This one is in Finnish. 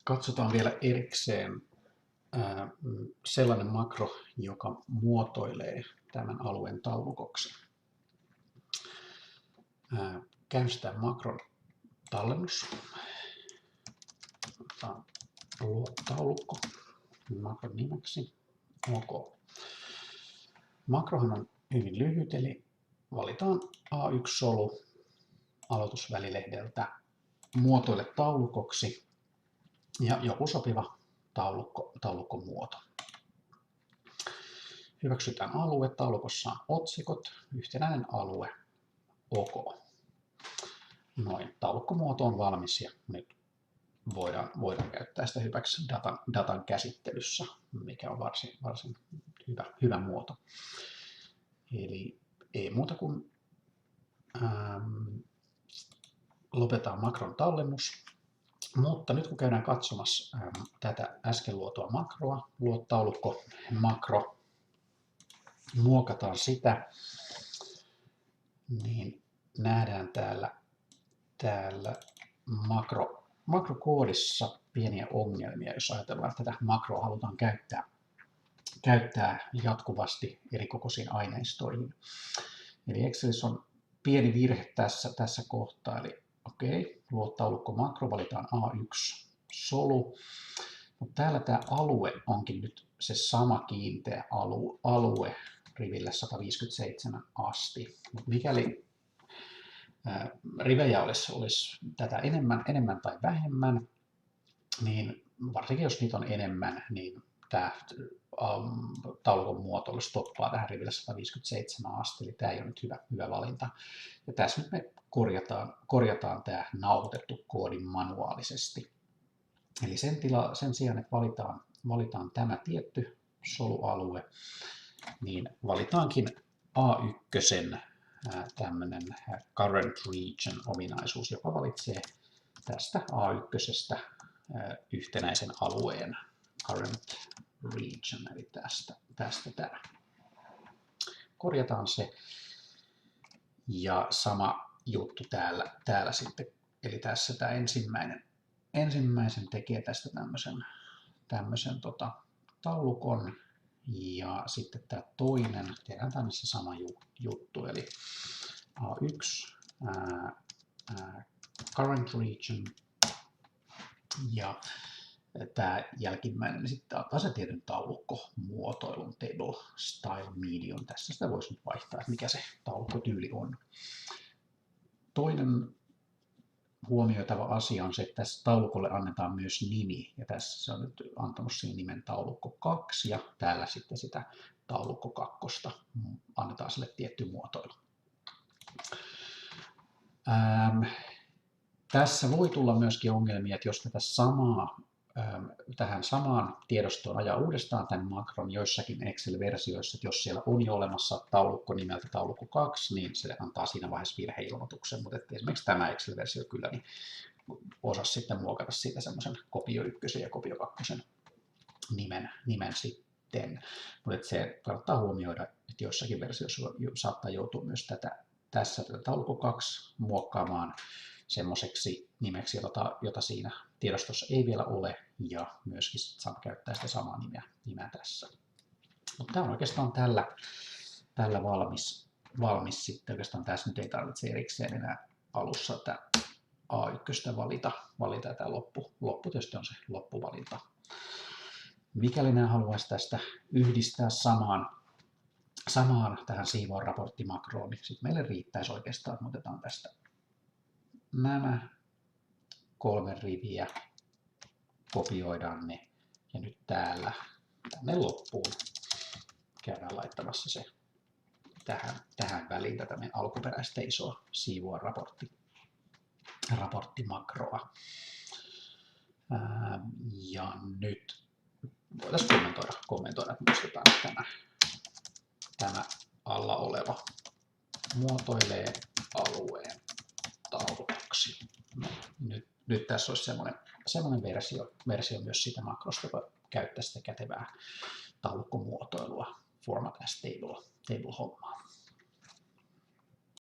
Katsotaan vielä erikseen sellainen makro, joka muotoilee tämän alueen taulukoksi. Käynnistetään makron tallennus. Otetaan taulukko makron nimeksi. OK. Makrohan on hyvin lyhyt, eli valitaan A1-solu aloitusvälilehdeltä muotoille taulukoksi ja joku sopiva taulukkomuoto. Hyväksytään alue. Taulukossa on otsikot, yhtenäinen alue, OK. Noin, taulukkomuoto on valmis ja nyt voidaan käyttää sitä hyväksi datan käsittelyssä, mikä on varsin hyvä muoto. Eli ei muuta kuin lopetetaan makron tallennus. Mutta nyt kun käydään katsomassa tätä äsken luotua makroa, taulukko makro, muokataan sitä, niin nähdään täällä makrokoodissa pieniä ongelmia, jos ajatellaan, että tätä makroa halutaan käyttää jatkuvasti eri kokoisiin aineistoihin. Eli Excelissä on pieni virhe tässä kohtaa, eli luo taulukko makro, valitaan A1-solu, mutta täällä tämä alue onkin nyt se sama kiinteä alue riville 157 asti. Mutta mikäli rivejä olisi tätä enemmän tai vähemmän, niin varsinkin jos niitä on enemmän, niin tämä taulukon muotoilu stoppaa tähän riville 157 asti, eli tämä ei ole nyt hyvä valinta. Ja tässä nyt me korjataan tämä nauhoitettu koodi manuaalisesti. Eli sen sijaan, että valitaan tämä tietty solualue, niin valitaankin A1 tämmöinen current region -ominaisuus, joka valitsee tästä A1 yhtenäisen alueen current region, eli tästä tämä. Korjataan se. Ja sama juttu täällä sitten, eli tässä tämä ensimmäisen tekee tästä tämmöisen taulukon, ja sitten tämä toinen tehdään tänne se sama juttu, eli A1 current region, ja tämä jälkimmäinen niin sitten antaa se tietyn taulukkomuotoilun, table style medium. Tässä sitä voisi nyt vaihtaa, että mikä se taulukkotyyli on. Toinen huomioitava asia on se, että tässä taulukolle annetaan myös nimi. Ja tässä se on nyt antanut siihen nimen taulukko 2 ja täällä sitten sitä taulukko 2 annetaan sille tietty muotoilu. Tässä voi tulla myöskin ongelmia, että jos tähän samaan tiedostoon ajaa uudestaan tämän makron joissakin Excel-versioissa, että jos siellä on jo olemassa taulukko nimeltä taulukko 2, niin se antaa siinä vaiheessa virheilmoituksen, mutta esimerkiksi tämä Excel-versio kyllä niin osasi sitten muokata siitä semmoisen kopio 1 ja kopio 2 nimen sitten, mutta se kannattaa huomioida, että joissakin versioissa saattaa joutua myös tätä taulukko 2 muokkaamaan semmoiseksi nimeksi, jota siinä tiedostossa ei vielä ole, ja myöskin saa käyttää sitä samaa nimeä tässä. Mutta tämä on oikeastaan tällä valmis sitten. Oikeastaan tässä nyt ei tarvitse erikseen enää alussa tätä A1 valita tämä loppu tietysti on se loppuvalinta. Mikäli nämä haluaisi tästä yhdistää samaan tähän siivoon raporttimakroon, niin sitten meille riittäisi oikeastaan, että me otetaan tästä nämä 3 riviä, kopioidaan ne ja nyt tänne loppuun käydään laittamassa se tähän väliin tätä meidän alkuperäistä isoa siivoa raporttimakroa. Ja nyt voitaisiin kommentoida, että muistetaan tämä alla oleva muotoilee alueen taulukoksi. Nyt tässä olisi semmoinen versio myös siitä makrosta, joka käyttää sitä kätevää taulukkomuotoilua format as table -hommaa.